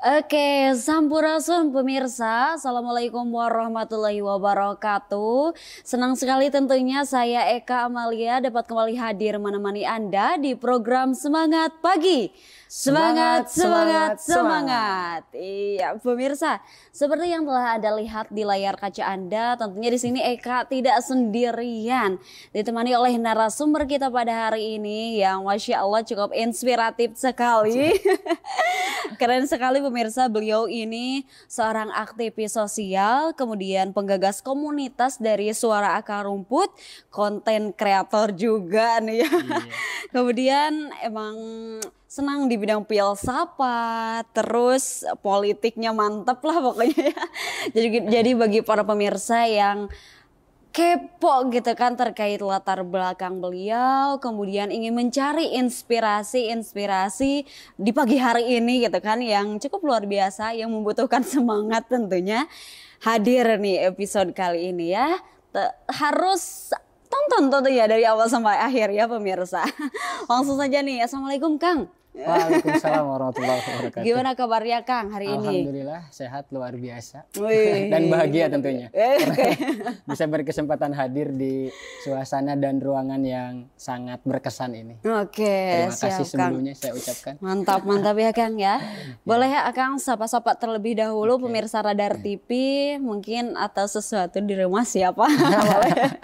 Oke, sampurasun pemirsa. Assalamualaikum warahmatullahi wabarakatuh. Senang sekali tentunya saya Eka Amalia dapat kembali hadir menemani Anda di program Semangat Pagi. Semangat, semangat, semangat. Iya, pemirsa. Seperti yang telah Anda lihat di layar kaca Anda, tentunya di sini Eka tidak sendirian. Ditemani oleh narasumber kita pada hari ini yang Masya Allah cukup inspiratif sekali. Keren sekali pemirsa, beliau ini seorang aktivis sosial, kemudian penggagas komunitas dari Suara Akar Rumput, konten kreator juga nih ya. Iya. Kemudian emang senang di bidang filsafat, terus politiknya mantep lah pokoknya ya. Jadi bagi para pemirsa yang kepo gitu kan terkait latar belakang beliau, kemudian ingin mencari inspirasi di pagi hari ini gitu kan yang cukup luar biasa, yang membutuhkan semangat tentunya, hadir nih episode kali ini ya. Harus tonton tentunya dari awal sampai akhir ya pemirsa. Langsung saja nih, Assalamualaikum Kang. Waalaikumsalam warahmatullahi wabarakatuh. Gimana kabarnya Kang hari ini? Alhamdulillah sehat luar biasa. Wih. Dan bahagia tentunya. Bisa berkesempatan hadir di suasana dan ruangan yang sangat berkesan ini. Oke, terima kasih sebelumnya Kang. Saya ucapkan. Mantap ya Kang ya. Boleh ya Kang sapa-sapa terlebih dahulu pemirsa Radar TV mungkin atau sesuatu di rumah siapa? Boleh.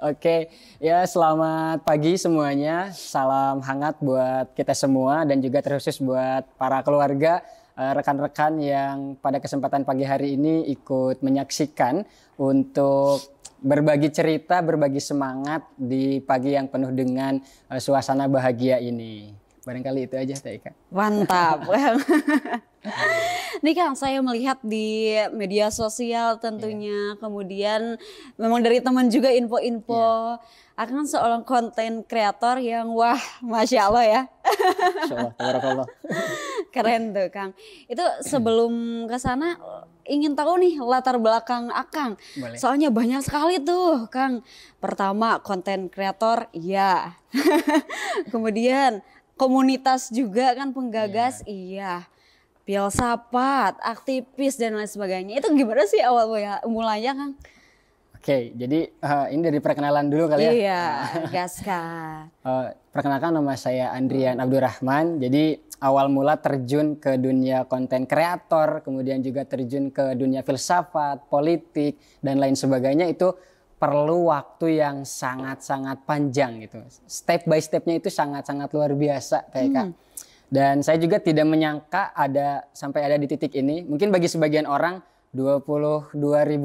Oke, ya selamat pagi semuanya. Salam hangat buat kita semua dan juga terkhusus buat para keluarga, rekan-rekan yang pada kesempatan pagi hari ini ikut menyaksikan untuk berbagi cerita, berbagi semangat di pagi yang penuh dengan suasana bahagia ini. Barangkali itu aja Eka. Mantap. Nih Kang, saya melihat di media sosial tentunya, kemudian memang dari teman juga info-info akan seorang konten kreator yang wah, Masya Allah ya. Masya Allah, keren tuh Kang. Itu sebelum ke sana ingin tahu nih latar belakang Akang. Boleh. Soalnya banyak sekali tuh Kang. Pertama konten kreator, iya. Kemudian komunitas juga kan penggagas, iya. Filsafat, aktivis dan lain sebagainya. Itu gimana sih awal mulanya Kang? Oke, jadi ini dari perkenalan dulu kali ya. Iya, gaskan. Perkenalkan nama saya Andrian Abdurrahman. Jadi awal mula terjun ke dunia konten kreator, kemudian juga terjun ke dunia filsafat, politik dan lain sebagainya itu perlu waktu yang sangat-sangat panjang gitu. Step by stepnya itu sangat-sangat luar biasa Kak. Dan saya juga tidak menyangka sampai ada di titik ini. Mungkin bagi sebagian orang 22.000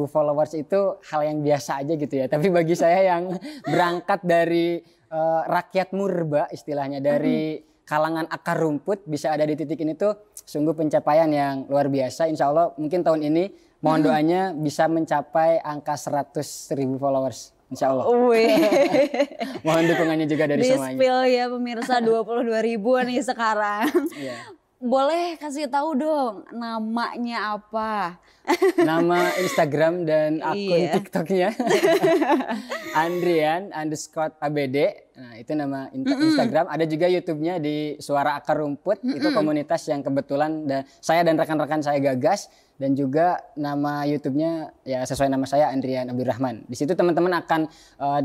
followers itu hal yang biasa aja gitu ya. Tapi bagi saya yang berangkat dari rakyat murba istilahnya, dari kalangan akar rumput bisa ada di titik ini tuh sungguh pencapaian yang luar biasa. Insya Allah mungkin tahun ini mohon doanya bisa mencapai angka 100.000 followers. Insya Allah. Mohon dukungannya juga dari semuanya. Di-spill ya pemirsa 22.000 nih sekarang. Boleh kasih tahu dong namanya apa? Nama Instagram dan akun TikToknya Andrian_ABD. Nah itu nama Instagram. Ada juga YouTube-nya di Suara Akar Rumput. Itu komunitas yang kebetulan saya dan rekan-rekan saya gagas. Dan juga nama YouTube-nya ya sesuai nama saya Andrian Abdurrahman. Di situ teman-teman akan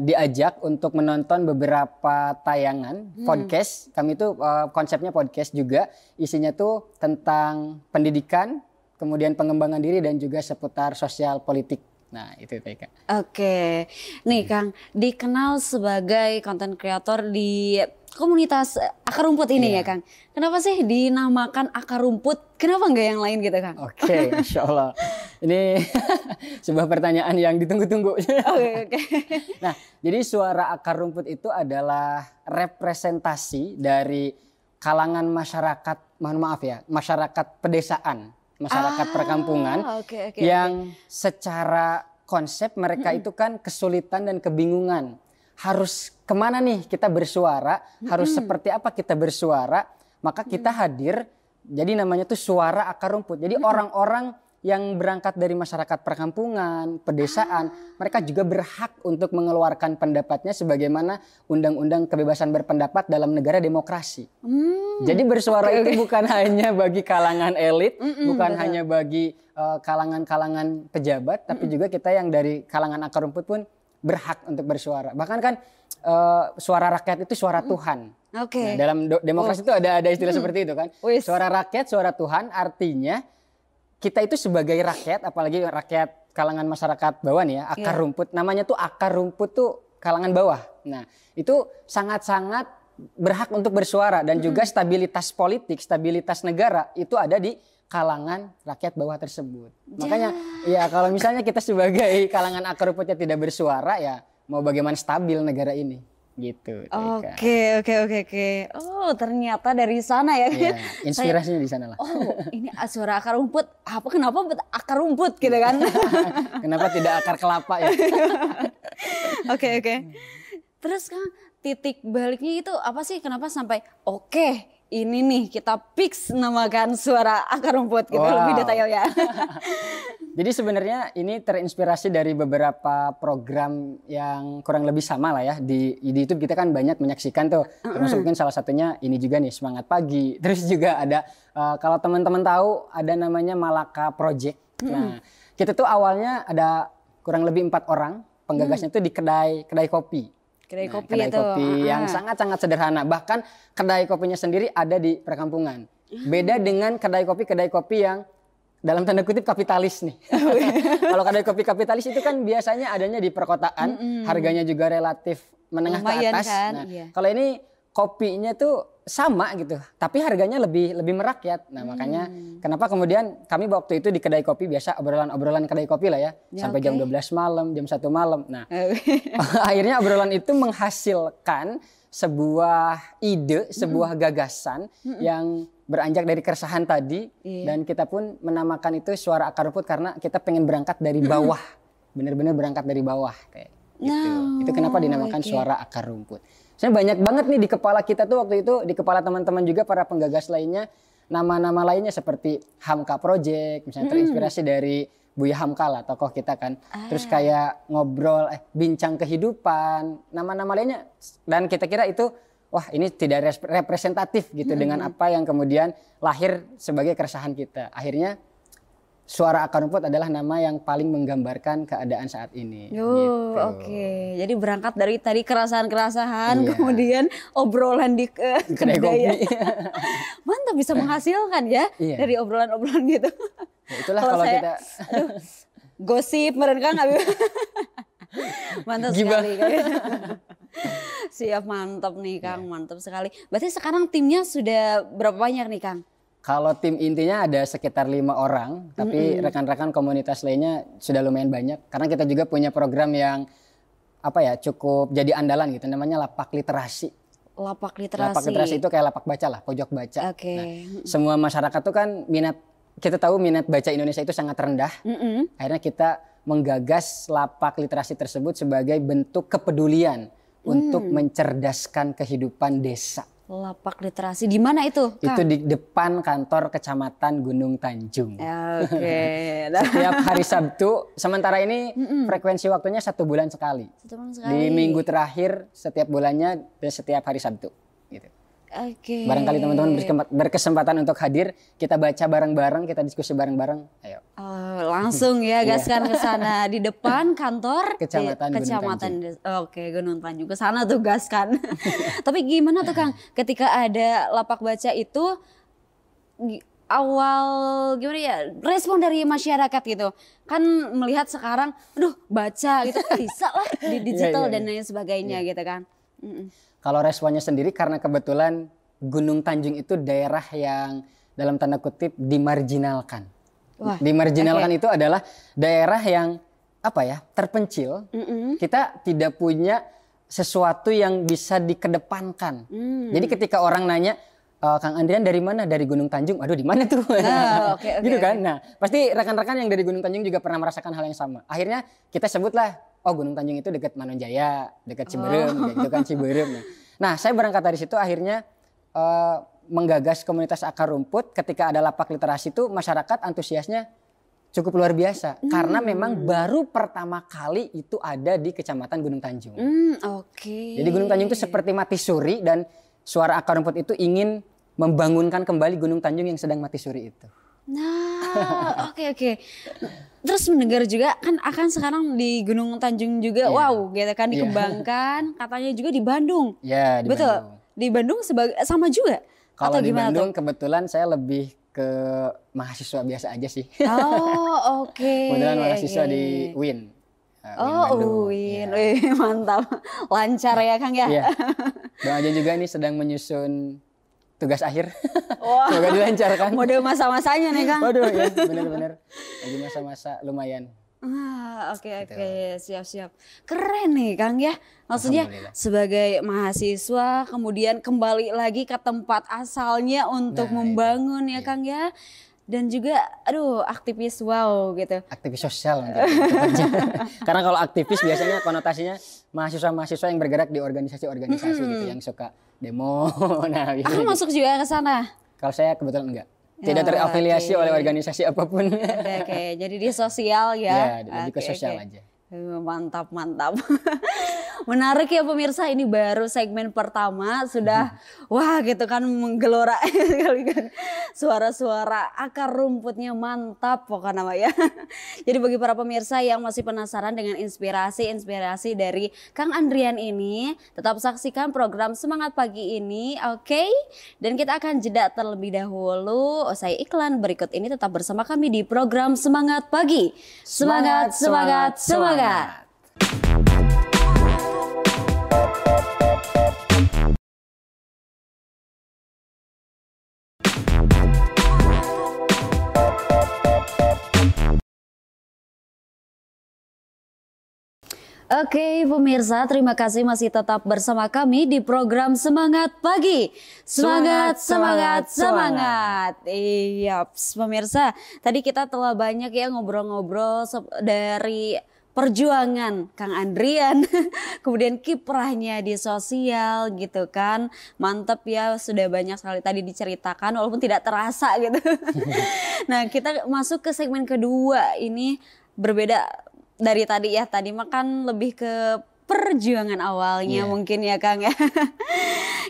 diajak untuk menonton beberapa tayangan podcast. Kami itu konsepnya podcast juga. Isinya tuh tentang pendidikan, kemudian pengembangan diri dan juga seputar sosial politik. Nah itu Kak. Oke, nih Kang dikenal sebagai konten kreator di komunitas akar rumput ini ya Kang. Kenapa sih dinamakan akar rumput? Kenapa nggak yang lain gitu Kang? Oke, Insya Allah. Ini sebuah pertanyaan yang ditunggu-tunggu. Oke. Nah, jadi Suara Akar Rumput itu adalah representasi dari kalangan masyarakat, mohon maaf ya, masyarakat pedesaan, masyarakat perkampungan yang secara konsep mereka itu kan kesulitan dan kebingungan. Harus kemana nih kita bersuara, harus seperti apa kita bersuara, maka kita hadir, jadi namanya tuh Suara Akar Rumput. Jadi orang-orang yang berangkat dari masyarakat perkampungan, pedesaan, mereka juga berhak untuk mengeluarkan pendapatnya sebagaimana Undang-Undang Kebebasan Berpendapat dalam negara demokrasi. Jadi bersuara itu bukan hanya bagi kalangan elit, bukan betul. hanya bagi kalangan-kalangan pejabat, tapi juga kita yang dari kalangan akar rumput pun berhak untuk bersuara. Bahkan kan suara rakyat itu suara Tuhan. Oke. Nah, dalam demokrasi itu ada istilah seperti itu kan. Wis. Suara rakyat, suara Tuhan, artinya kita itu sebagai rakyat, apalagi rakyat kalangan masyarakat bawah nih ya, akar rumput. Namanya tuh akar rumput tuh kalangan bawah. Nah, itu sangat-sangat berhak untuk bersuara dan juga stabilitas politik, stabilitas negara itu ada di kalangan rakyat bawah tersebut. Makanya ya kalau misalnya kita sebagai kalangan akar rumputnya tidak bersuara ya mau bagaimana stabil negara ini gitu. Oke. Oh, ternyata dari sana ya. Ya, inspirasinya di sana lah. Oh, ini suara akar rumput. Kenapa akar rumput gitu kan? Kenapa tidak akar kelapa ya? Oke. Terus kan titik baliknya itu apa sih? Kenapa sampai ini nih kita fix namakan suara akar rumput gitu, lebih detail ya. Jadi sebenarnya ini terinspirasi dari beberapa program yang kurang lebih sama lah ya. Di YouTube kita kan banyak menyaksikan tuh. Termasuk mungkin salah satunya ini juga nih, Semangat Pagi. Terus juga ada kalau teman-teman tahu ada namanya Malaka Project. Nah, kita tuh awalnya ada kurang lebih 4 orang. Penggagasnya tuh di kedai kopi. Kedai kopi kedai itu. kopi yang sangat-sangat sederhana. Bahkan kedai kopinya sendiri ada di perkampungan. Beda dengan kedai kopi yang dalam tanda kutip kapitalis nih. Kalau kedai kopi kapitalis itu kan biasanya adanya di perkotaan, harganya juga relatif menengah lumayan ke atas. Kan? Nah, kalau ini kopinya tuh sama gitu, tapi harganya lebih merakyat. Nah, makanya kenapa kemudian kami waktu itu di kedai kopi biasa obrolan kedai kopi lah ya sampai jam 12 malam, jam 1 malam. Nah, akhirnya obrolan itu menghasilkan sebuah ide, sebuah gagasan yang beranjak dari keresahan tadi dan kita pun menamakan itu suara akar rumput karena kita pengen berangkat dari bawah, benar-benar berangkat dari bawah kayak gitu. Itu kenapa dinamakan suara akar rumput. Sebenarnya banyak banget nih di kepala kita tuh waktu itu, di kepala teman-teman juga para penggagas lainnya, nama-nama lainnya seperti Hamka Project, misalnya terinspirasi dari Buya Hamka lah, tokoh kita kan. Terus kayak ngobrol, bincang kehidupan, nama-nama lainnya. Dan kita kira itu, wah ini tidak representatif gitu dengan apa yang kemudian lahir sebagai keresahan kita. Akhirnya suara akar rumput adalah nama yang paling menggambarkan keadaan saat ini. Gitu. Oke. Jadi berangkat dari tadi keresahan-keresahan, kemudian obrolan di kedai kopi. Mantap, bisa menghasilkan ya dari obrolan-obrolan gitu. Ya, itulah kalau kita gosip mereka nggak mantap sekali. Siap, mantap nih Kang, mantap sekali. Berarti sekarang timnya sudah berapa banyak nih Kang? Kalau tim intinya ada sekitar 5 orang, tapi rekan-rekan komunitas lainnya sudah lumayan banyak. Karena kita juga punya program yang cukup jadi andalan gitu, namanya Lapak Literasi. Lapak Literasi. Lapak Literasi itu kayak lapak baca lah, pojok baca. Oke. Nah, semua masyarakat tuh kan kita tahu minat baca Indonesia itu sangat rendah. Akhirnya kita menggagas Lapak Literasi tersebut sebagai bentuk kepedulian untuk mencerdaskan kehidupan desa. Lapak Literasi di mana itu, Kang? Itu di depan kantor Kecamatan Gunung Tanjung. Oke. Setiap hari Sabtu, sementara ini frekuensi waktunya 1 bulan sekali. 1 bulan sekali. Di minggu terakhir setiap bulannya dan setiap hari Sabtu. Gitu. Oke. Barangkali teman-teman berkesempatan untuk hadir, kita baca bareng-bareng, kita diskusi bareng-bareng. Ayo. Langsung ya gaskan ke sana di depan kantor Kecamatan Gunung Tanjung, ke sana tuh gaskan. Tapi gimana tuh Kang ketika ada lapak baca itu awal gimana ya respon dari masyarakat gitu kan melihat sekarang baca gitu bisa lah di digital dan lain sebagainya gitu kan. Kalau responnya sendiri karena kebetulan Gunung Tanjung itu daerah yang dalam tanda kutip dimarginalkan. Dimarginalkan itu adalah daerah yang terpencil. Kita tidak punya sesuatu yang bisa dikedepankan. Jadi ketika orang nanya, Kang Andrian dari mana? Dari Gunung Tanjung. Aduh, di mana tuh? Gitu kan. Nah, pasti rekan-rekan yang dari Gunung Tanjung juga pernah merasakan hal yang sama. Akhirnya kita sebutlah, Gunung Tanjung itu dekat Manonjaya, dekat Ciberem, gitu kan Ciberem. Nah, saya berangkat dari situ akhirnya menggagas komunitas akar rumput. Ketika ada lapak literasi itu masyarakat antusiasnya cukup luar biasa karena memang baru pertama kali itu ada di Kecamatan Gunung Tanjung. Jadi Gunung Tanjung itu seperti mati suri dan suara akar rumput itu ingin membangunkan kembali Gunung Tanjung yang sedang mati suri itu. Nah, oke. Terus mendengar juga kan akan sekarang di Gunung Tanjung juga, wow, gitu kan dikembangkan, katanya juga di Bandung. Ya, di Betul. Bandung. Di Bandung sama juga. Kalau di Bandung tuh? kebetulan saya lebih ke mahasiswa biasa aja sih. Oh, oke. Kebetulan mahasiswa di UIN. UIN. Wih, mantap. Lancar ya Kang ya? Iya. Bang Aja juga ini sedang menyusun tugas akhir. Wah. Semoga dilancarkan. Mode masa-masanya nih Kang. Waduh ya, benar-benar. Lagi masa-masa lumayan. Oke. Siap. Keren nih Kang ya. Maksudnya sebagai mahasiswa kemudian kembali lagi ke tempat asalnya untuk membangun ya Kang ya. Dan juga aktivis wow gitu. Aktivis sosial nanti. Karena kalau aktivis biasanya konotasinya mahasiswa-mahasiswa yang bergerak di organisasi-organisasi gitu yang suka demo. Nah, gitu. Masuk juga ke sana. Kalau saya kebetulan enggak. Tidak terafiliasi oleh organisasi apapun. Oke. Jadi di sosial ya. Ya, lebih ke sosial aja. Mantap. Menarik ya pemirsa, ini baru segmen pertama sudah wah gitu kan menggelora sekali kan. Suara-suara akar rumputnya mantap pokoknya ya. Jadi bagi para pemirsa yang masih penasaran dengan inspirasi dari Kang Andrian ini, tetap saksikan program Semangat Pagi ini, oke? Dan kita akan jeda terlebih dahulu. Usai iklan berikut ini tetap bersama kami di program Semangat Pagi. Semangat. Oke pemirsa, terima kasih masih tetap bersama kami di program Semangat Pagi. Semangat. Iya pemirsa, tadi kita telah banyak ya ngobrol-ngobrol dari perjuangan Kang Andrian, kemudian kiprahnya di sosial gitu kan. Mantep ya, sudah banyak sekali tadi diceritakan walaupun tidak terasa gitu. Nah kita masuk ke segmen kedua, ini berbeda dari tadi ya, tadi makan lebih ke perjuangan awalnya mungkin ya Kang ya.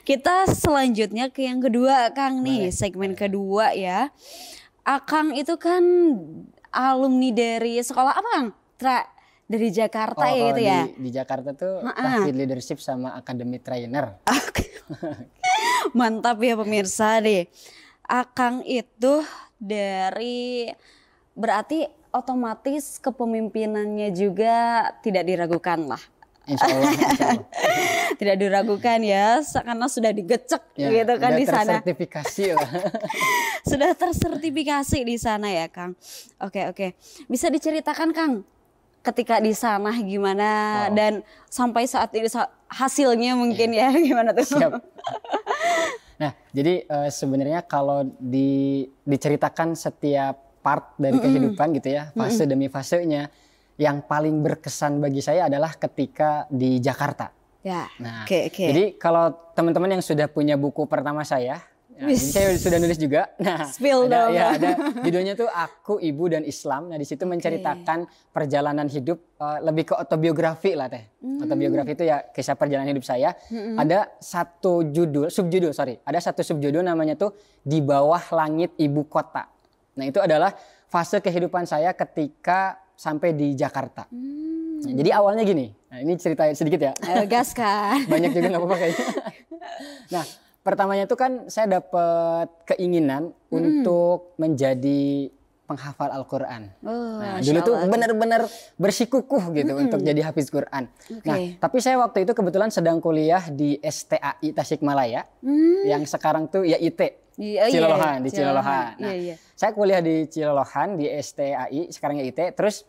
Kita selanjutnya ke yang kedua Kang nih, segmen kedua ya. Akang itu kan alumni dari sekolah apa Kang? Dari Jakarta ya gitu ya? Di Jakarta tuh Tahfidz Leadership sama Academy Trainer. Mantap ya pemirsa deh. Akang itu dari berarti otomatis kepemimpinannya juga tidak diragukan lah. Insya Allah. Tidak diragukan ya, karena sudah digecek gitu kan di sana. Tersertifikasi lah. Sudah tersertifikasi di sana ya Kang. Oke. Bisa diceritakan Kang, ketika di sana gimana dan sampai saat ini hasilnya mungkin ya gimana tuh? Siap. Nah, jadi sebenarnya kalau diceritakan setiap part dari kehidupan gitu ya, fase demi fasenya, yang paling berkesan bagi saya adalah ketika di Jakarta. Ya. Nah, okay. Jadi kalau teman-teman yang sudah punya buku pertama saya, jadi saya sudah nulis juga. Nah, ada judulnya tuh Aku, Ibu dan Islam. Nah, di situ menceritakan perjalanan hidup lebih ke autobiografi lah teh. Autobiografi itu ya kisah perjalanan hidup saya. Ada satu subjudul namanya tuh Di Bawah Langit Ibu Kota. Nah, itu adalah fase kehidupan saya ketika sampai di Jakarta. Nah, jadi awalnya gini. Nah, ini cerita sedikit ya. Gas kan. Banyak juga nggak apa-apa kayaknya. Nah, pertamanya itu kan saya dapat keinginan untuk menjadi penghafal Al-Quran. Nah, dulu tuh benar-benar bersikukuh gitu untuk jadi hafiz Quran. Nah, tapi saya waktu itu kebetulan sedang kuliah di STAI Tasikmalaya, yang sekarang tuh ya IT. Cilolohan, di Cilolohan. Nah, saya kuliah di Cilolohan di STAI, sekarang ya IT. Terus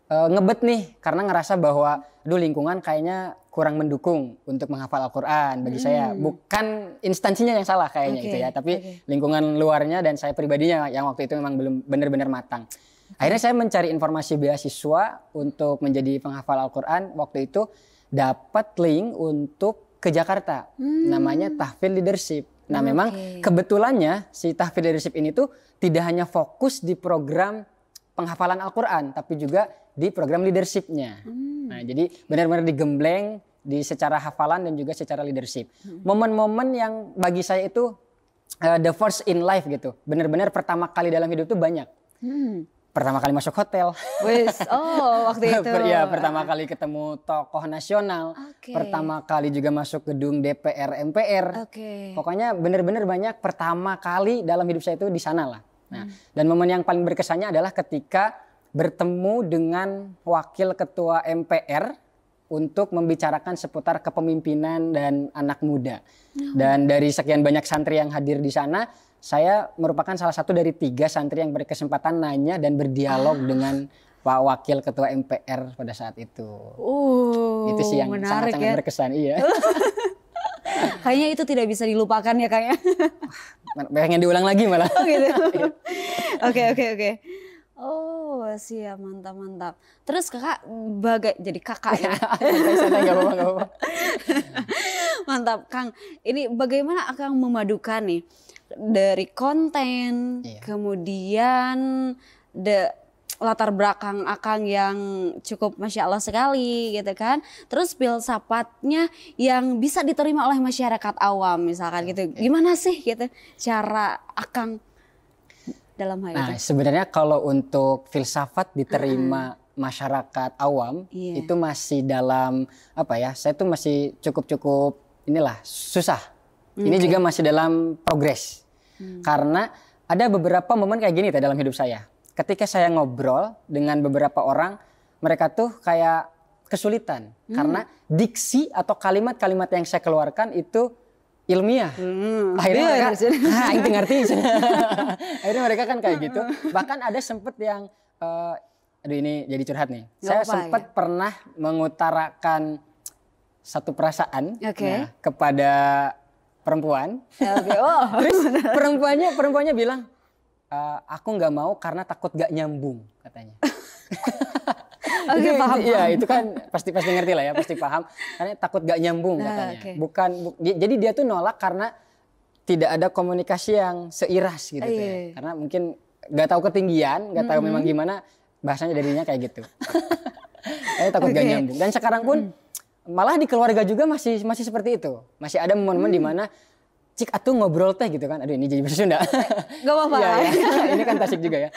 ngebet nih karena ngerasa bahwa lingkungan kayaknya kurang mendukung untuk menghafal Al-Quran bagi saya. Bukan instansinya yang salah kayaknya gitu ya, tapi lingkungan luarnya dan saya pribadinya yang waktu itu memang belum benar-benar matang. Akhirnya saya mencari informasi beasiswa untuk menjadi penghafal Al-Quran. Waktu itu dapat link untuk ke Jakarta, namanya Tahfidz Leadership. Nah, memang kebetulannya si Tahfidz Leadership ini tuh tidak hanya fokus di program penghafalan Al-Quran, tapi juga di program leadership-nya. Nah, jadi benar-benar digembleng di secara hafalan dan juga secara leadership. Momen-momen yang bagi saya itu the first in life gitu. Benar-benar pertama kali dalam hidup tuh banyak. Pertama kali masuk hotel. Wis, waktu itu. Iya, pertama kali ketemu tokoh nasional. Pertama kali juga masuk gedung DPR MPR. Pokoknya benar-benar banyak pertama kali dalam hidup saya itu di sana lah. Nah, dan momen yang paling berkesannya adalah ketika bertemu dengan wakil ketua MPR untuk membicarakan seputar kepemimpinan dan anak muda. Dan dari sekian banyak santri yang hadir di sana, saya merupakan salah satu dari 3 santri yang berkesempatan nanya dan berdialog dengan Pak Wakil Ketua MPR pada saat itu. Itu sih yang sangat-sangat berkesan. Iya. Kayaknya itu tidak bisa dilupakan ya kayaknya. Pengen diulang lagi malah. Oh gitu. Oke. Oh siap, mantap. Terus kakak jadi kakak ya? Nggak apa-apa. Mantap Kang. Ini bagaimana Akang memadukan nih dari konten, kemudian latar belakang Akang yang cukup Masya Allah sekali gitu kan. Terus filsafatnya yang bisa diterima oleh masyarakat awam misalkan gitu. Gimana sih gitu cara Akang dalam hal itu? Nah sebenarnya kalau untuk filsafat diterima masyarakat awam itu masih dalam saya tuh masih cukup inilah susah. Ini juga masih dalam progres. Karena ada beberapa momen kayak gini dalam hidup saya. Ketika saya ngobrol dengan beberapa orang, mereka tuh kayak kesulitan. Karena diksi atau kalimat-kalimat yang saya keluarkan itu ilmiah. Akhirnya mereka, itu ngerti. Akhirnya mereka kan kayak gitu. Bahkan ada sempet yang, aduh ini jadi curhat nih. Saya sempat pernah mengutarakan satu perasaan kepada perempuan. Terus perempuannya bilang, aku nggak mau karena takut gak nyambung katanya. Paham. Iya itu kan pasti ngerti lah ya, pasti paham. Karena takut gak nyambung katanya. Jadi dia tuh nolak karena tidak ada komunikasi yang seiras gitu. Karena mungkin nggak tahu ketinggian, nggak tahu memang gimana bahasanya darinya kayak gitu. Takut gak nyambung. Dan sekarang pun malah di keluarga juga masih seperti itu. Masih ada momen-momen di mana cik atuh ngobrol teh gitu kan. Aduh ini jadi bahasa Sunda. Gak apa-apa. Ya. Ini kan Tasik juga ya.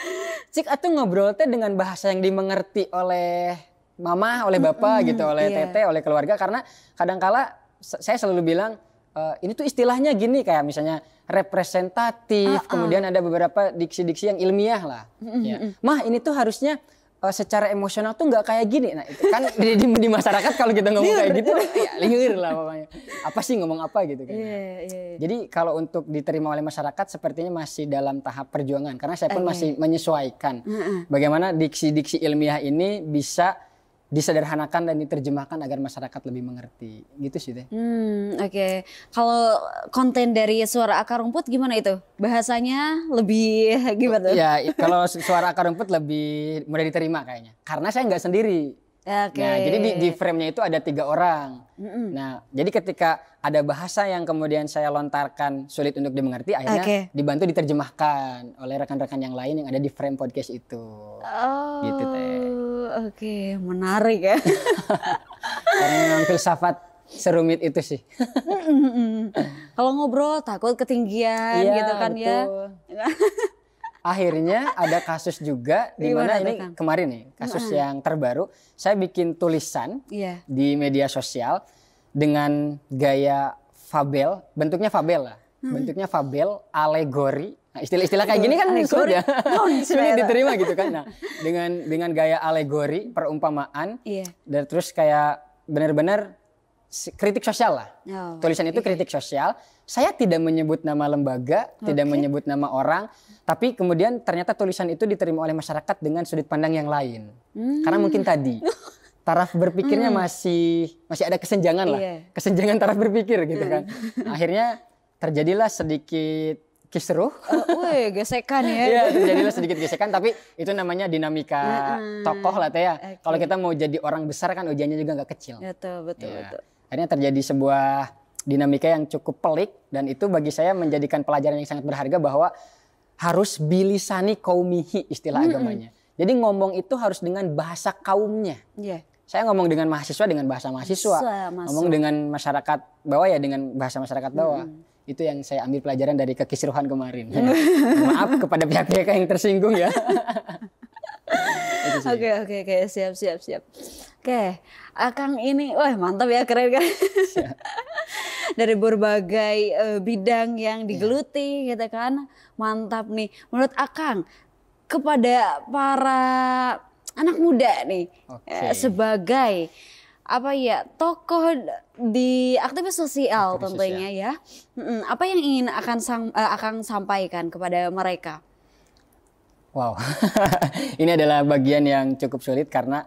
Cik atuh ngobrol teh dengan bahasa yang dimengerti oleh mama, oleh bapak gitu, oleh tete, oleh keluarga. Karena kadangkala saya selalu bilang ini tuh istilahnya gini kayak misalnya representatif. Kemudian ada beberapa diksi-diksi yang ilmiah lah. Mah ini tuh harusnya secara emosional tuh nggak kayak gini. Nah itu kan di masyarakat kalau kita ngomong kayak gitu ya liur lah pokoknya. Apa sih ngomong apa gitu kan. Jadi kalau untuk diterima oleh masyarakat sepertinya masih dalam tahap perjuangan. Karena saya pun masih menyesuaikan bagaimana diksi-diksi ilmiah ini bisa disederhanakan dan diterjemahkan agar masyarakat lebih mengerti. Gitu sih deh. Kalau konten dari Suara Akar Rumput gimana itu? Bahasanya lebih gimana? Ya kalau Suara Akar Rumput lebih mudah diterima kayaknya. Karena saya nggak sendiri. Nah, jadi di frame-nya itu ada 3 orang. Nah, jadi ketika ada bahasa yang kemudian saya lontarkan sulit untuk dimengerti, akhirnya dibantu diterjemahkan oleh rekan-rekan yang lain yang ada di frame podcast itu. Gitu teh. Menarik ya. Karena memang filsafat serumit itu sih. Kalau ngobrol takut ketinggian gitu kan betul. Ya. Akhirnya ada kasus juga di mana ini kemarin nih kasus yang terbaru, saya bikin tulisan di media sosial dengan gaya fabel, bentuknya fabel lah, bentuknya fabel, alegori. Nah, istilah-istilah kayak gini kan sulit ya, sulit diterima gitu kan. Nah, dengan gaya alegori, perumpamaan, dan terus kayak benar-benar kritik sosial lah. Tulisan itu kritik sosial. Saya tidak menyebut nama lembaga, tidak menyebut nama orang, tapi kemudian ternyata tulisan itu diterima oleh masyarakat dengan sudut pandang yang lain. Karena mungkin tadi taraf berpikirnya masih ada kesenjangan lah, kesenjangan taraf berpikir gitu kan. Akhirnya terjadilah sedikit kisruh. Gesekan ya. Iya, terjadilah sedikit gesekan, tapi itu namanya dinamika tokoh lah teh ya. Kalau kita mau jadi orang besar kan ujiannya juga nggak kecil. Betul. Akhirnya terjadi sebuah dinamika yang cukup pelik dan itu bagi saya menjadikan pelajaran yang sangat berharga bahwa harus bilisani qaumihi istilah agamanya. Jadi ngomong itu harus dengan bahasa kaumnya. Saya ngomong dengan mahasiswa dengan bahasa mahasiswa. Ngomong dengan masyarakat bawah ya dengan bahasa masyarakat bawah. Itu yang saya ambil pelajaran dari kekisruhan kemarin. Maaf kepada pihak-pihak yang tersinggung ya. Oke, siap. Oke, Akang ini, wah mantap ya, keren kan? Dari berbagai bidang yang digeluti gitu kan, mantap nih. Menurut Akang, kepada para anak muda nih, sebagai apa ya, tokoh di aktivis sosial tentunya ya, apa yang ingin Akang sampaikan kepada mereka? Wow, ini adalah bagian yang cukup sulit karena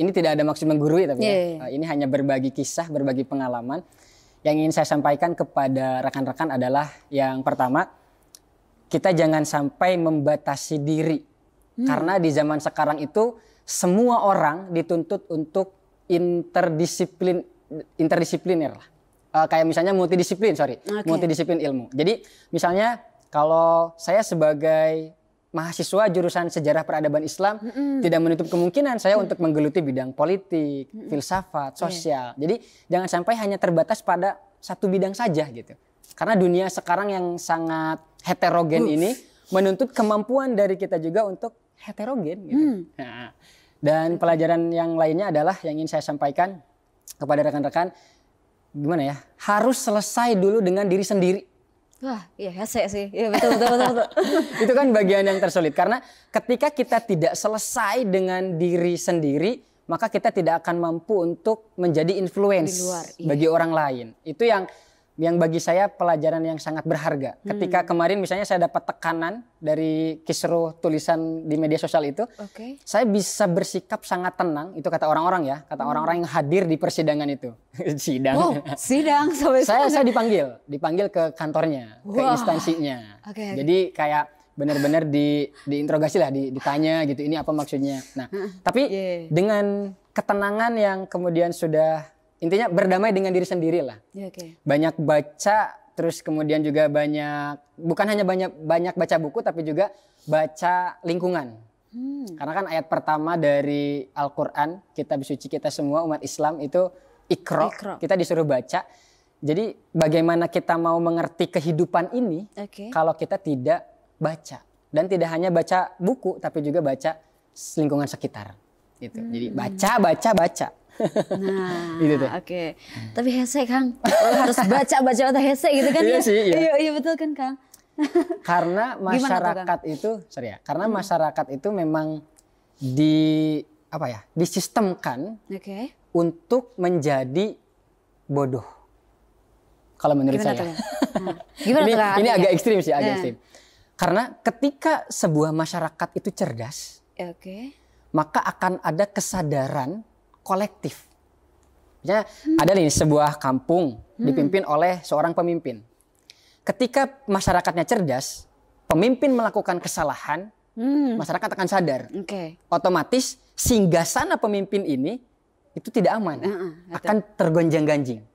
ini tidak ada maksud menggurui tapi ini hanya berbagi kisah, berbagi pengalaman. Yang ingin saya sampaikan kepada rekan-rekan adalah yang pertama, kita jangan sampai membatasi diri. Karena di zaman sekarang itu semua orang dituntut untuk interdisipliner lah. Kayak misalnya multidisiplin ilmu. Jadi misalnya kalau saya sebagai mahasiswa jurusan sejarah peradaban Islam tidak menutup kemungkinan saya untuk menggeluti bidang politik, filsafat, sosial. Jadi jangan sampai hanya terbatas pada satu bidang saja gitu. Karena dunia sekarang yang sangat heterogen ini menuntut kemampuan dari kita juga untuk heterogen gitu. Nah, dan pelajaran yang lainnya adalah yang ingin saya sampaikan kepada rekan-rekan, gimana ya? Harus selesai dulu dengan diri sendiri. Wah, iya hese sih. Iya betul. Itu kan bagian yang tersulit karena ketika kita tidak selesai dengan diri sendiri, maka kita tidak akan mampu untuk menjadi influence bagi orang lain. Itu yang bagi saya pelajaran yang sangat berharga. Ketika kemarin misalnya saya dapat tekanan dari kisruh tulisan di media sosial itu, saya bisa bersikap sangat tenang. Itu kata orang-orang ya, kata orang-orang yang hadir di persidangan itu. Sidang. Saya dipanggil ke kantornya, ke instansinya. Jadi kayak benar-benar diinterogasi lah, ditanya gitu, ini apa maksudnya. Nah, tapi dengan ketenangan yang kemudian sudah intinya berdamai dengan diri sendiri lah. Banyak baca, terus kemudian juga bukan hanya banyak baca buku, tapi juga baca lingkungan. Karena kan ayat pertama dari Al-Quran, kitab suci kita semua umat Islam itu Iqra. Kita disuruh baca. Jadi bagaimana kita mau mengerti kehidupan ini kalau kita tidak baca. Dan tidak hanya baca buku, tapi juga baca lingkungan sekitar. Gitu. Jadi baca. Nah, tapi hese Kang, harus baca atau hese gitu kan? Iya betul kan Kang. Karena masyarakat masyarakat itu memang disistemkan untuk menjadi bodoh. Kalau menurut saya. Ini agak ekstrim sih, ekstrim. Karena ketika sebuah masyarakat itu cerdas, maka akan ada kesadaran kolektif. Misalnya ada nih sebuah kampung dipimpin oleh seorang pemimpin. Ketika masyarakatnya cerdas, pemimpin melakukan kesalahan, masyarakat akan sadar. Otomatis singgasana pemimpin ini itu tidak aman, akan tergonjang-ganjing.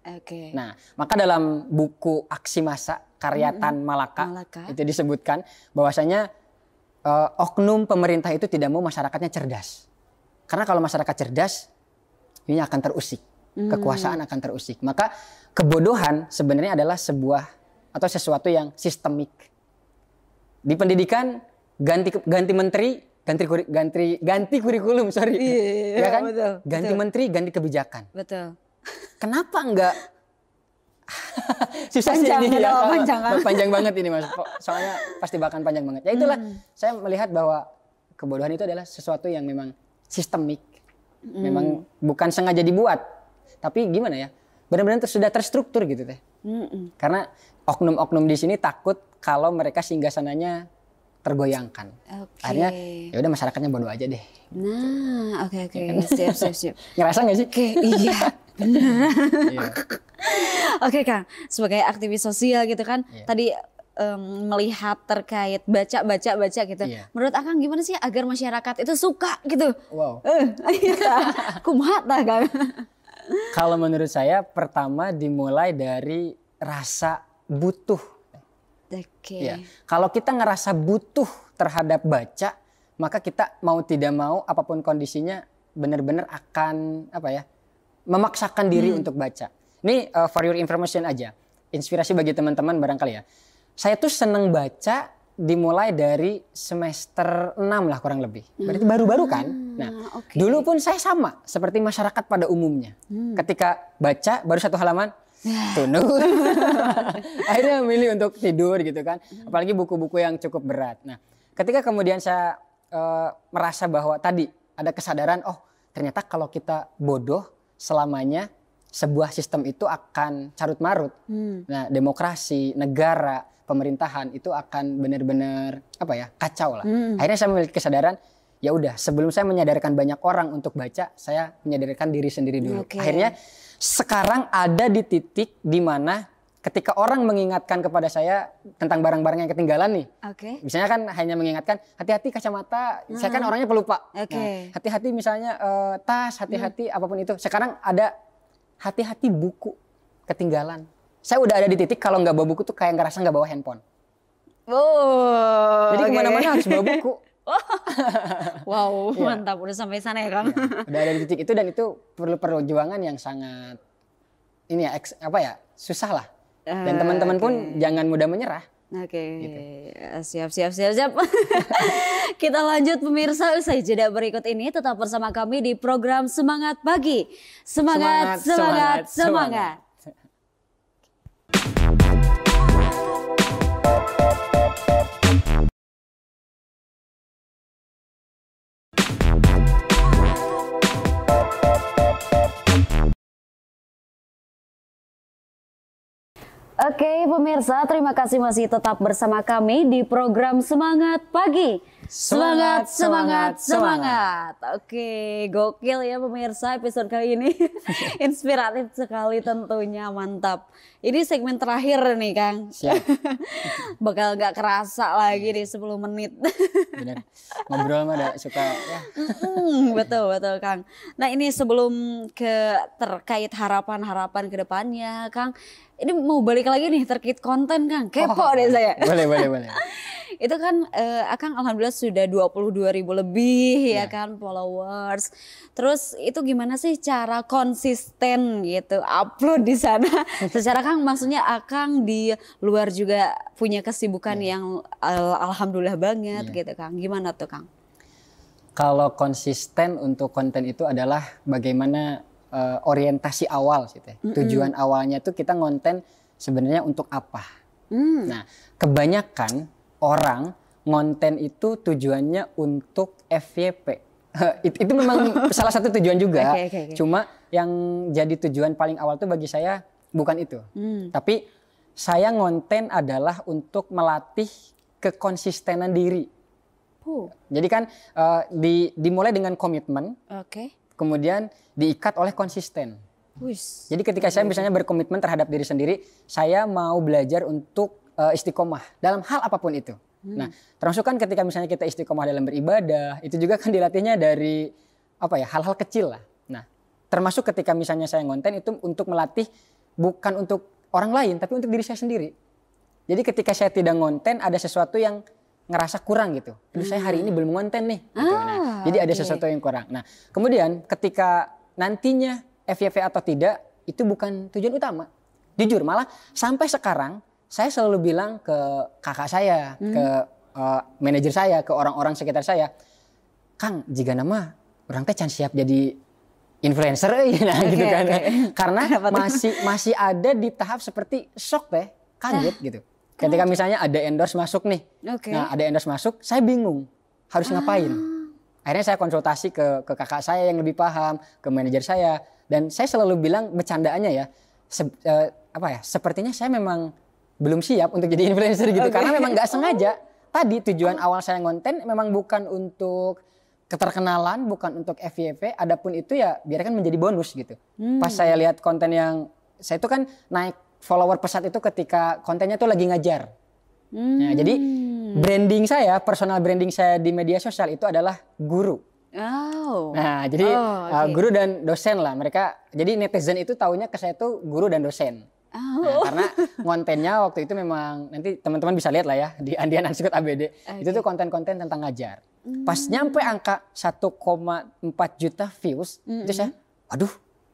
Nah, maka dalam buku Aksi Massa karya Tan Malaka itu disebutkan bahwasanya oknum pemerintah itu tidak mau masyarakatnya cerdas. Karena kalau masyarakat cerdas, ini akan terusik, kekuasaan akan terusik. Maka kebodohan sebenarnya adalah sesuatu yang sistemik. Di pendidikan ganti menteri, ganti kurikulum, ya kan? Ganti menteri, ganti kebijakan. Betul. Kenapa enggak? Susah sih ini ya. Panjang banget ini Mas. Soalnya pasti bahkan panjang banget. Ya itulah saya melihat bahwa kebodohan itu adalah sesuatu yang memang sistemik. Memang bukan sengaja dibuat, tapi gimana ya, benar-benar sudah terstruktur gitu teh. Karena oknum-oknum di sini takut kalau mereka singgasananya tergoyangkan. Akhirnya ya udah masyarakatnya bodoh aja deh. Nah, oke. Siap. Ngerasa nggak sih? Iya, benar. Oke Kang, sebagai aktivis sosial gitu kan, tadi melihat terkait baca gitu. Menurut Akang gimana sih agar masyarakat itu suka gitu? Wow. Kumaha tah Kang? Kalau menurut saya pertama dimulai dari rasa butuh. Kalau kita ngerasa butuh terhadap baca, maka kita mau tidak mau apapun kondisinya benar-benar akan memaksakan diri untuk baca. Ini for your information aja. inspirasi bagi teman-teman barangkali ya. Saya tuh seneng baca dimulai dari semester 6 lah kurang lebih. Berarti baru-baru kan. Nah, dulu pun saya sama seperti masyarakat pada umumnya. Ketika baca baru 1 halaman, tunduk. Akhirnya memilih untuk tidur gitu kan. Apalagi buku-buku yang cukup berat. Nah, ketika kemudian saya merasa bahwa tadi ada kesadaran, oh ternyata kalau kita bodoh selamanya sebuah sistem itu akan carut marut. Nah, demokrasi, negara, pemerintahan itu akan benar-benar kacau lah. Akhirnya saya memiliki kesadaran, ya udah sebelum saya menyadarkan banyak orang untuk baca, saya menyadarkan diri sendiri dulu. Akhirnya sekarang ada di titik di mana ketika orang mengingatkan kepada saya tentang barang-barang yang ketinggalan nih. Misalnya kan hanya mengingatkan hati-hati kacamata, saya kan orangnya pelupa. Nah, hati-hati misalnya tas, hati-hati apapun itu. Sekarang ada hati-hati buku ketinggalan. Saya udah ada di titik kalau nggak bawa buku tuh kayak ngerasa nggak bawa handphone. Jadi kemana-mana harus bawa buku. Wow, mantap udah sampai sana ya Kang. Ya, udah ada di titik itu dan itu perlu perjuangan yang sangat susah lah. Dan teman-teman pun jangan mudah menyerah. Gitu. Siap. Kita lanjut pemirsa, usai jeda berikut ini tetap bersama kami di program Semangat Pagi. Semangat. Oke pemirsa, terima kasih masih tetap bersama kami di program Semangat Pagi. Semangat. Oke, gokil ya pemirsa episode kali ini. Inspiratif sekali tentunya, mantap. Ini segmen terakhir nih Kang. Siap. Bakal gak kerasa lagi di 10 menit. Benar. Ngobrol mah ada suka ya. Betul Kang. Nah ini sebelum terkait harapan ke depannya Kang. Ini mau balik lagi nih terkait konten Kang. Kepo deh saya. Boleh. Itu kan Akang alhamdulillah sudah 22.000 lebih ya kan followers. Terus itu gimana sih cara konsisten gitu upload di sana? Secara Kang maksudnya Akang di luar juga punya kesibukan yang alhamdulillah banget gitu Kang. Gimana tuh Kang? Kalau konsisten untuk konten itu adalah bagaimana orientasi awal gitu ya. Tujuan awalnya tuh kita ngonten sebenarnya untuk apa? Nah, kebanyakan orang ngonten itu tujuannya untuk FYP. Itu memang salah satu tujuan juga. Okay. Cuma yang jadi tujuan paling awal tuh bagi saya bukan itu. Tapi saya ngonten adalah untuk melatih kekonsistenan diri. Jadi kan dimulai dengan komitmen. Kemudian diikat oleh konsisten. Jadi ketika saya misalnya berkomitmen terhadap diri sendiri, saya mau belajar untuk istiqomah dalam hal apapun itu. Nah, termasuk kan ketika misalnya kita istiqomah dalam beribadah, itu juga kan dilatihnya dari hal-hal kecil lah. Nah, termasuk ketika misalnya saya ngonten itu untuk melatih bukan untuk orang lain, tapi untuk diri saya sendiri. Jadi ketika saya tidak ngonten, ada sesuatu yang ngerasa kurang gitu. Aduh, saya hari ini belum ngonten nih. Gitu. Nah, jadi ada sesuatu yang kurang. Nah, kemudian ketika nantinya FYP atau tidak, itu bukan tujuan utama. Jujur, malah sampai sekarang saya selalu bilang ke kakak saya, ke manajer saya, ke orang-orang sekitar saya, Kang, jika nama orang teh can siap jadi influencer, gitu kan. Karena masih ada di tahap seperti shock teh, kaget gitu. Ketika misalnya ada endorse masuk nih, nah ada endorse masuk, saya bingung harus ngapain. Akhirnya saya konsultasi ke kakak saya yang lebih paham, ke manajer saya, dan saya selalu bilang bercandaannya ya, sepertinya saya memang belum siap untuk jadi influencer gitu, karena memang nggak sengaja. Tadi tujuan awal saya ngonten memang bukan untuk keterkenalan, bukan untuk FYP, adapun itu ya biarkan menjadi bonus gitu. Pas saya lihat konten yang saya itu kan naik follower pesat itu ketika kontennya tuh lagi ngajar. Nah, jadi branding saya, personal branding saya di media sosial itu adalah guru. Nah, jadi guru dan dosen lah mereka. Jadi netizen itu taunya ke saya tuh guru dan dosen. Nah, karena kontennya waktu itu memang nanti teman-teman bisa lihat lah ya di Andian Ansikut ABD. Itu tuh konten-konten tentang ngajar. Pas nyampe angka 1,4 juta views, itu saya, aduh,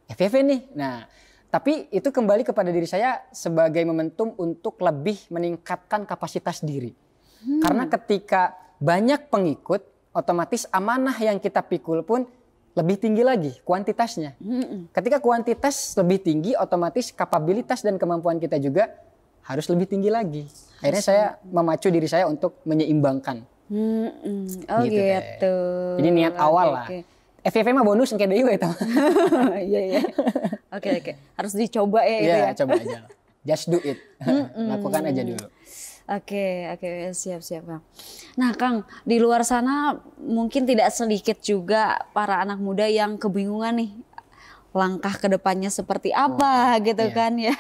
FYP nih. Nah, Tapi itu kembali kepada diri saya sebagai momentum untuk lebih meningkatkan kapasitas diri. Karena ketika banyak pengikut, otomatis amanah yang kita pikul pun lebih tinggi lagi kuantitasnya. Ketika kuantitas lebih tinggi, otomatis kapabilitas dan kemampuan kita juga harus lebih tinggi lagi. Akhirnya saya memacu diri saya untuk menyeimbangkan. Oh gitu. Jadi niat awal lah. FVV mah bonus kayak deui eta. Iya. Oke. Harus dicoba ya itu ya. Iya, coba aja. Just do it. Lakukan aja dulu. Oke, siap Kang. Nah Kang, di luar sana mungkin tidak sedikit juga para anak muda yang kebingungan nih langkah ke depannya seperti apa gitu kan ya.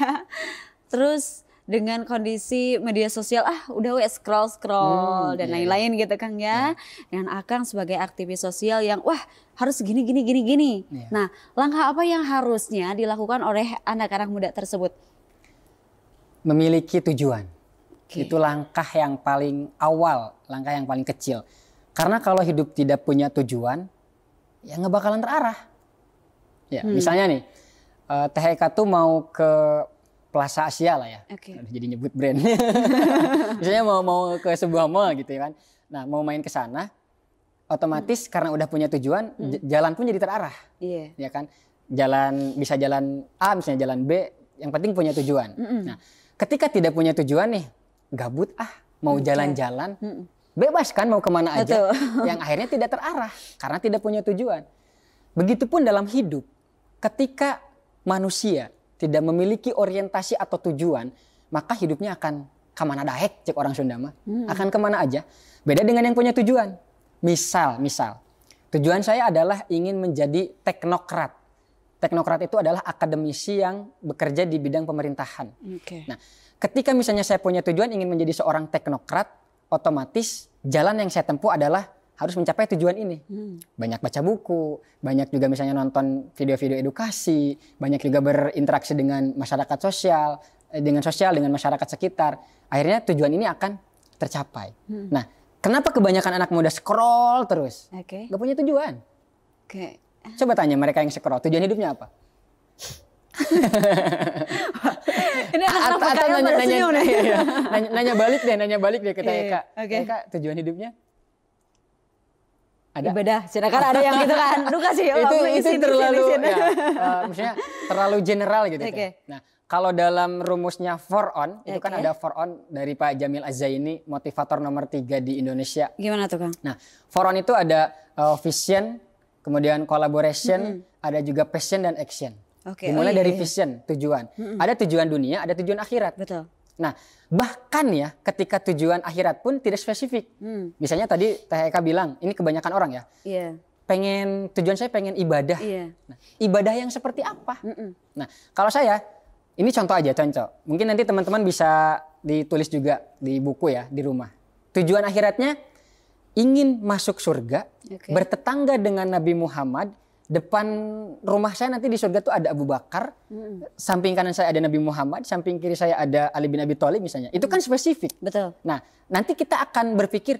Terus dengan kondisi media sosial udah scroll dan lain-lain gitu Kang ya. Dan Akang sebagai aktivis sosial yang harus gini. Nah, langkah apa yang harusnya dilakukan oleh anak-anak muda tersebut? Memiliki tujuan. Itu langkah yang paling awal, langkah yang paling kecil. Karena kalau hidup tidak punya tujuan, ya nggak bakalan terarah. Ya, misalnya nih, Teh Eka tuh mau ke Plaza Asia lah ya. Jadi nyebut brand. Misalnya mau ke sebuah mall gitu ya kan. Nah, mau main ke sana, otomatis karena udah punya tujuan, jalan pun jadi terarah. Iya. Ya kan? Bisa jalan A, misalnya jalan B, yang penting punya tujuan. Nah, ketika tidak punya tujuan nih, gabut mau jalan-jalan, bebas kan mau kemana aja. Yang akhirnya tidak terarah karena tidak punya tujuan. Begitupun dalam hidup, ketika manusia tidak memiliki orientasi atau tujuan, maka hidupnya akan kemana dahek, cek orang Sunda mah. Akan kemana aja. Beda dengan yang punya tujuan. Misal, tujuan saya adalah ingin menjadi teknokrat. Teknokrat itu adalah akademisi yang bekerja di bidang pemerintahan. Nah, ketika misalnya saya punya tujuan ingin menjadi seorang teknokrat, otomatis jalan yang saya tempuh adalah harus mencapai tujuan ini. Banyak baca buku, banyak juga misalnya nonton video-video edukasi, banyak juga berinteraksi dengan masyarakat sosial, dengan masyarakat sekitar. Akhirnya tujuan ini akan tercapai. Nah, kenapa kebanyakan anak muda scroll terus? Gak punya tujuan. Coba tanya mereka yang scroll, tujuan hidupnya apa? Ini nanya balik deh ke Eka. Eka, tujuan hidupnya? Ada? Ibadah, silakan ada yang gitu kan. Lu kasih itu terlalu maksudnya terlalu general gitu. Nah, kalau dalam rumusnya for on, itu kan ada for on dari Pak Jamil Az-Zaini, motivator nomor 3 di Indonesia. Gimana tuh Kang? Nah, for on itu ada vision, kemudian collaboration, ada juga passion dan action. Dimulai dari vision, tujuan. Ada tujuan dunia, ada tujuan akhirat. Betul. Nah, bahkan ya ketika tujuan akhirat pun tidak spesifik. Misalnya tadi Teh Eka bilang, ini kebanyakan orang ya. Tujuan saya pengen ibadah. Nah, ibadah yang seperti apa? Nah, kalau saya, ini contoh aja, Mungkin nanti teman-teman bisa ditulis juga di buku ya, di rumah. Tujuan akhiratnya ingin masuk surga, bertetangga dengan Nabi Muhammad. Depan rumah saya nanti di surga tuh ada Abu Bakar, samping kanan saya ada Nabi Muhammad, samping kiri saya ada Ali bin Abi Thalib misalnya. Itu kan spesifik. Betul. Nah, nanti kita akan berpikir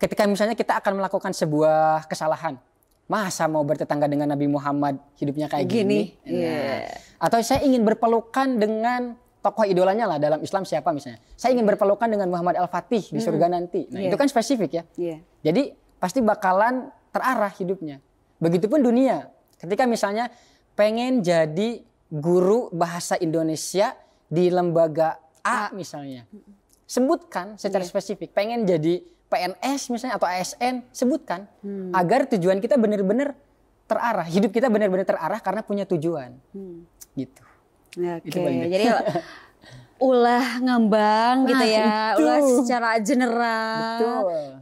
ketika misalnya kita akan melakukan sebuah kesalahan. Masa mau bertetangga dengan Nabi Muhammad hidupnya kayak gini? Nah, atau saya ingin berpelukan dengan tokoh idolanya lah dalam Islam siapa misalnya. Saya ingin berpelukan dengan Muhammad Al-Fatih di surga nanti. Nah, itu kan spesifik ya. Jadi pasti bakalan terarah hidupnya. Begitupun dunia. Ketika misalnya pengen jadi guru bahasa Indonesia di lembaga A misalnya. Sebutkan secara spesifik. Pengen jadi PNS misalnya atau ASN, sebutkan. Agar tujuan kita benar-benar terarah. Hidup kita benar-benar terarah karena punya tujuan. Gitu. Jadi ulah ngambang gitu ya, ulah secara general.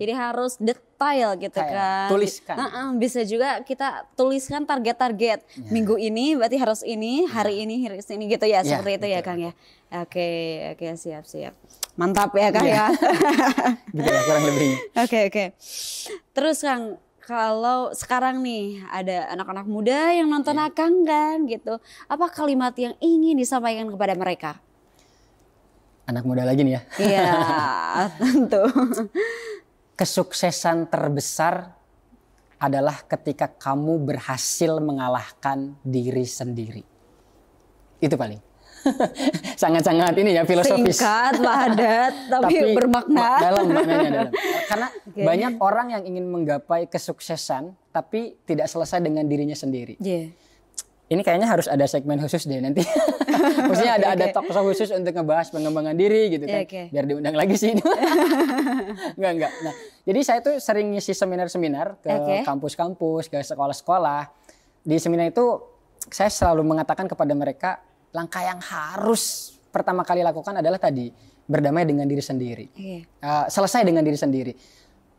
Jadi harus detail gitu kan. Tuliskan. Bisa juga kita tuliskan target-target. Minggu ini berarti harus ini, hari ini harus ini gitu ya, seperti itu ya Kang ya. Oke, siap. Mantap ya Kang ya. Gitu ya kurang lebihnya. Oke. Terus Kang, kalau sekarang nih ada anak-anak muda yang nonton Akang kan gitu. Apa kalimat yang ingin disampaikan kepada mereka? Anak muda lagi nih ya. Iya, tentu. Kesuksesan terbesar adalah ketika kamu berhasil mengalahkan diri sendiri. Itu paling. Sangat-sangat ini ya filosofis. Singkat, padat, tapi bermakna. Dalam maknanya dalam. Karena banyak orang yang ingin menggapai kesuksesan tapi tidak selesai dengan dirinya sendiri. Ini kayaknya harus ada segmen khusus deh nanti. Maksudnya ada talk show khusus untuk ngebahas pengembangan diri gitu kan. Biar diundang lagi sih. Enggak. Nah, jadi saya tuh sering ngisi seminar-seminar ke kampus-kampus, ke sekolah-sekolah. Di seminar itu saya selalu mengatakan kepada mereka, langkah yang harus pertama kali lakukan adalah tadi berdamai dengan diri sendiri. Selesai dengan diri sendiri.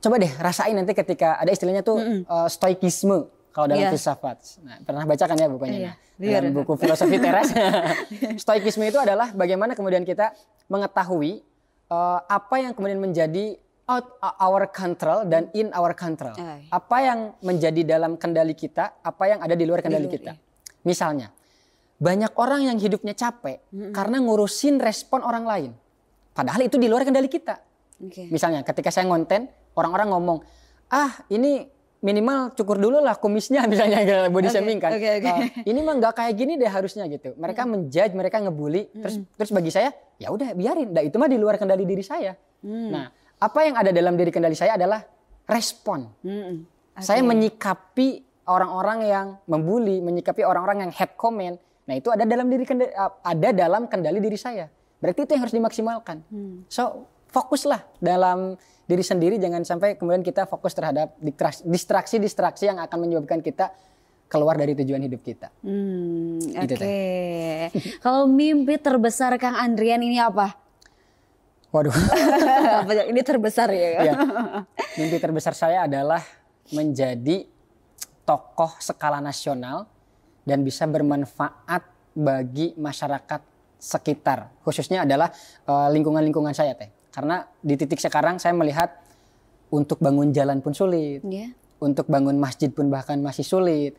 Coba deh rasain nanti ketika ada istilahnya tuh stoikisme kalau dalam filsafat. Nah, pernah baca kan ya bukunya? Dalam buku filosofi teras. Stoikisme itu adalah bagaimana kemudian kita mengetahui apa yang kemudian menjadi out our control dan in our control. Apa yang menjadi dalam kendali kita, apa yang ada di luar kendali kita. Misalnya, banyak orang yang hidupnya capek karena ngurusin respon orang lain. Padahal itu di luar kendali kita. Misalnya ketika saya ngonten, orang-orang ngomong, ini minimal cukur dulu lah kumisnya misalnya body shaming kan. Ini mah nggak kayak gini deh harusnya gitu. Mereka menjudge, mereka ngebully. Terus bagi saya, ya udah biarin. Itu mah di luar kendali diri saya. Nah, apa yang ada dalam diri kendali saya adalah respon. Saya menyikapi orang-orang yang membuli, menyikapi orang-orang yang hate comment. Nah itu ada dalam kendali diri saya. Berarti itu yang harus dimaksimalkan. So fokuslah dalam diri sendiri, jangan sampai kemudian kita fokus terhadap distraksi-distraksi yang akan menyebabkan kita keluar dari tujuan hidup kita. Kalau mimpi terbesar Kang Andrian ini apa? Waduh. Ini terbesar ya. Mimpi terbesar saya adalah menjadi tokoh skala nasional dan bisa bermanfaat bagi masyarakat sekitar. Khususnya adalah lingkungan-lingkungan saya teh. Karena di titik sekarang saya melihat untuk bangun jalan pun sulit. Untuk bangun masjid pun bahkan masih sulit.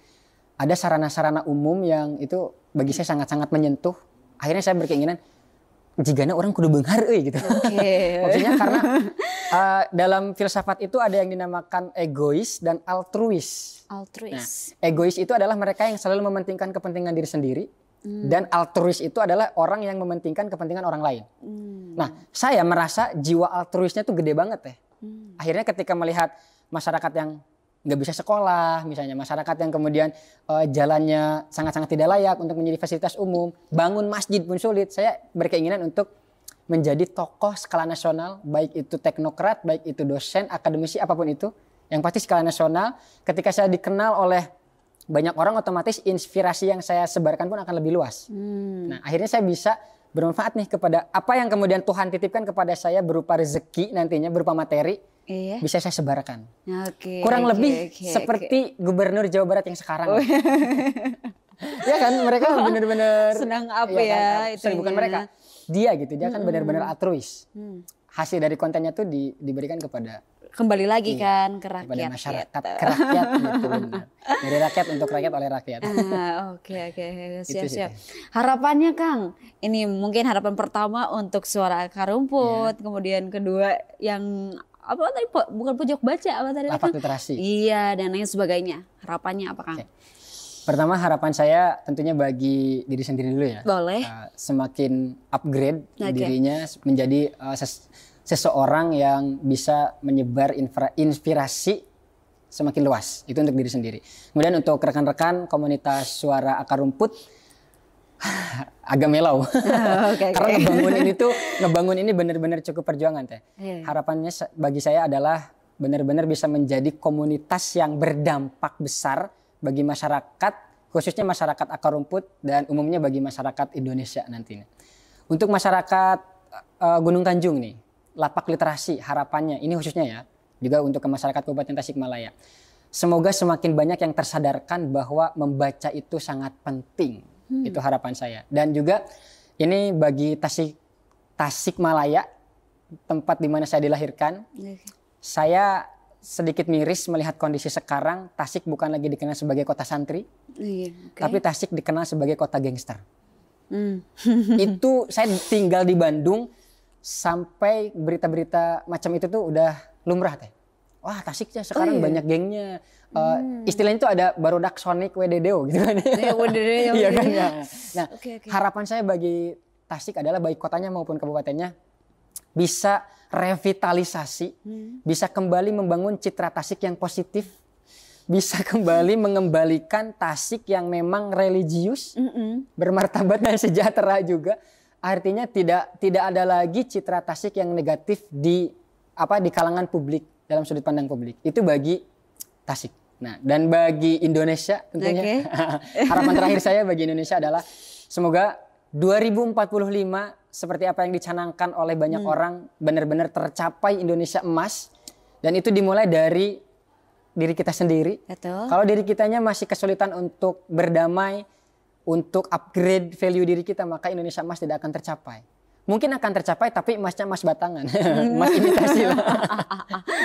Ada sarana-sarana umum yang itu bagi saya sangat-sangat menyentuh. Akhirnya saya berkeinginan, jigana orang kudu beunghar gitu. Maksudnya karena dalam filsafat itu ada yang dinamakan egois dan altruis. Nah, egois itu adalah mereka yang selalu mementingkan kepentingan diri sendiri. Dan altruis itu adalah orang yang mementingkan kepentingan orang lain. Nah, saya merasa jiwa altruisnya tuh gede banget ya. Akhirnya ketika melihat masyarakat yang nggak bisa sekolah, misalnya masyarakat yang kemudian jalannya sangat-sangat tidak layak untuk menjadi fasilitas umum, bangun masjid pun sulit, saya berkeinginan untuk menjadi tokoh skala nasional, baik itu teknokrat, baik itu dosen, akademisi, apapun itu. Yang pasti skala nasional, ketika saya dikenal oleh banyak orang, otomatis inspirasi yang saya sebarkan pun akan lebih luas. Nah, akhirnya saya bisa bermanfaat nih kepada apa yang kemudian Tuhan titipkan kepada saya berupa rezeki nantinya, berupa materi, bisa saya sebarkan. Kurang lebih seperti Gubernur Jawa Barat yang sekarang. Ya kan, mereka benar-benar senang apa ya, kan? Bukan mereka, dia gitu, dia kan benar-benar altruis. Hasil dari kontennya tuh diberikan kepada kembali lagi kan ke rakyat, kepada masyarakat, ke rakyat gitu, benar. Dari rakyat untuk rakyat oleh rakyat. Siap. Harapannya Kang, ini mungkin harapan pertama untuk Suara Akar Rumput, kemudian kedua yang apa tadi, bukan pojok baca, apa tadi? Lapak literasi. Iya, dan lain sebagainya. Harapannya apa Kang? Pertama, harapan saya tentunya bagi diri sendiri dulu ya. Boleh. Semakin upgrade dirinya menjadi seseorang yang bisa menyebar inspirasi semakin luas. Itu untuk diri sendiri. Kemudian untuk rekan-rekan komunitas Suara Akar Rumput, agak melau. Karena ngebangun ini benar-benar cukup perjuangan teh. Harapannya bagi saya adalah benar-benar bisa menjadi komunitas yang berdampak besar bagi masyarakat, khususnya masyarakat akar rumput dan umumnya bagi masyarakat Indonesia nantinya. Untuk masyarakat Gunung Tanjung nih, lapak literasi harapannya ini khususnya ya, juga untuk ke masyarakat Kabupaten Tasikmalaya. Semoga semakin banyak yang tersadarkan bahwa membaca itu sangat penting. Itu harapan saya. Dan juga ini bagi Tasikmalaya, tempat di mana saya dilahirkan. Saya sedikit miris melihat kondisi sekarang. Tasik bukan lagi dikenal sebagai kota santri, tapi Tasik dikenal sebagai kota gangster. Itu saya tinggal di Bandung, sampai berita-berita macam itu tuh udah lumrah teh. wah Tasiknya sekarang banyak gengnya. Istilahnya itu ada barudak Sonic WDDO gitu kan. Iya kan ya. Nah, harapan saya bagi Tasik adalah baik kotanya maupun kabupatennya bisa revitalisasi, bisa kembali membangun citra Tasik yang positif, bisa kembali mengembalikan Tasik yang memang religius, bermartabat dan sejahtera juga. Artinya tidak ada lagi citra Tasik yang negatif di kalangan publik, dalam sudut pandang publik. Itu bagi Tasik. Nah, dan bagi Indonesia tentunya harapan terakhir saya bagi Indonesia adalah semoga 2045 seperti apa yang dicanangkan oleh banyak orang benar-benar tercapai Indonesia emas, dan itu dimulai dari diri kita sendiri. Betul. Kalau diri kitanya masih kesulitan untuk berdamai, untuk upgrade value diri kita, maka Indonesia emas tidak akan tercapai. Mungkin akan tercapai tapi emasnya emas batangan, emas imitasi lah.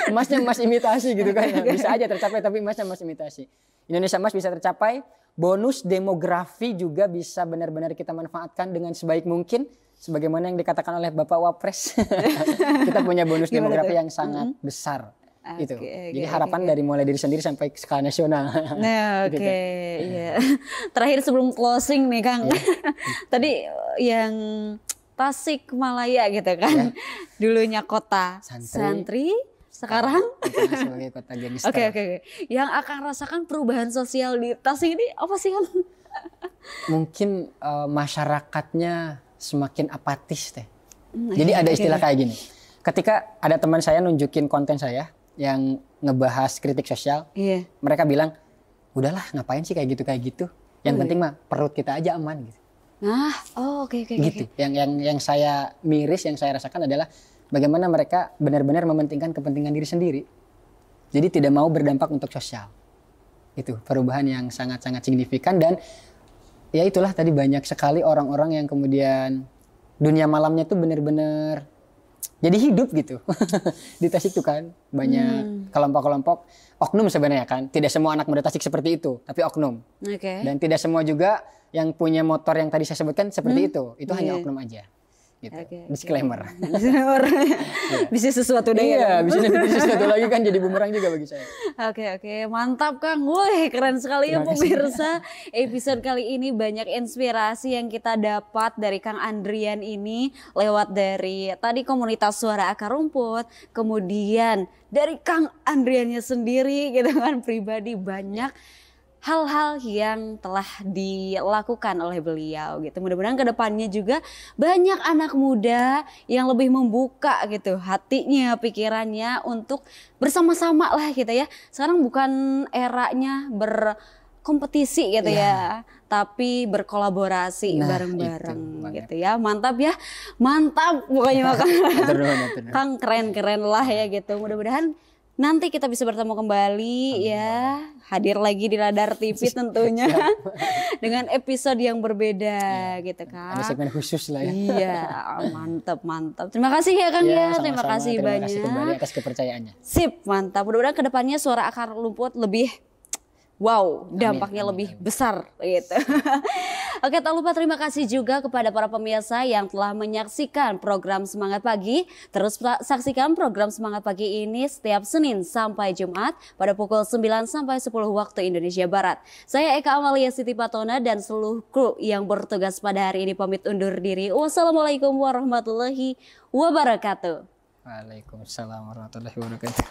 Emasnya emas imitasi gitu kan. Bisa aja tercapai tapi emasnya emas imitasi. Indonesia emas bisa tercapai, bonus demografi juga bisa benar-benar kita manfaatkan dengan sebaik mungkin. Sebagaimana yang dikatakan oleh Bapak Wapres. Kita punya bonus demografi yang sangat besar. Gitu. Jadi harapan dari mulai diri sendiri sampai ke skala nasional. Nah, iya. Terakhir sebelum closing nih Kang. Tadi yang Tasik Malaya gitu kan. Dulunya kota santri sekarang sebagai kota gangster. Oke. Yang akan rasakan perubahan sosial di Tasik ini apa sih Kang? Mungkin masyarakatnya semakin apatis teh. Jadi ada istilah kayak gini. Ketika ada teman saya nunjukin konten saya yang ngebahas kritik sosial, mereka bilang, udahlah ngapain sih kayak gitu. Yang penting mah perut kita aja aman gitu. Oke. Gitu. Yang saya miris, yang saya rasakan adalah bagaimana mereka benar-benar mementingkan kepentingan diri sendiri. Jadi tidak mau berdampak untuk sosial. Itu perubahan yang sangat-sangat signifikan, dan ya itulah tadi banyak sekali orang-orang yang kemudian dunia malamnya tuh benar-benar jadi hidup gitu. Di Tasik tuh kan banyak kelompok-kelompok oknum sebenarnya kan. Tidak semua anak muda Tasik seperti itu, tapi oknum. Dan tidak semua juga yang punya motor yang tadi saya sebutkan seperti itu. Itu hanya oknum aja. Gitu. Disclaimer. Bisa sesuatu deh. Iya, bisa sesuatu lagi kan jadi bumerang juga bagi saya. Oke. Mantap Kang. Wih, keren sekali ya pemirsa. Episode kali ini banyak inspirasi yang kita dapat dari Kang Andrian ini lewat dari tadi komunitas Suara Akar Rumput, kemudian dari Kang Andriannya sendiri gitu kan, pribadi banyak hal-hal yang telah dilakukan oleh beliau gitu. Mudah-mudahan kedepannya juga banyak anak muda yang lebih membuka gitu hatinya, pikirannya untuk bersama-sama lah gitu ya. Sekarang bukan eranya berkompetisi gitu ya, tapi berkolaborasi bareng-bareng gitu ya. Mantap ya, mantap pokoknya Kang, keren-keren lah ya gitu. Mudah-mudahan nanti kita bisa bertemu kembali ya, hadir lagi di Radar TV tentunya dengan episode yang berbeda gitu kan. Ada segmen khusus lah ya. Iya, mantap. Terima kasih ya Kang ya, terima kasih banyak. Terima kasih kembali atas kepercayaannya. Sip, mantap. Mudah-mudahan kedepannya Suara Akar Rumput lebih dampaknya lebih besar gitu. Oke, tak lupa terima kasih juga kepada para pemirsa yang telah menyaksikan program Semangat Pagi. Terus saksikan program Semangat Pagi ini setiap Senin sampai Jumat pada pukul 9 sampai 10 waktu Indonesia Barat. Saya Eka Amalia Siti Patona dan seluruh kru yang bertugas pada hari ini pamit undur diri. Wassalamualaikum warahmatullahi wabarakatuh. Waalaikumsalam warahmatullahi wabarakatuh.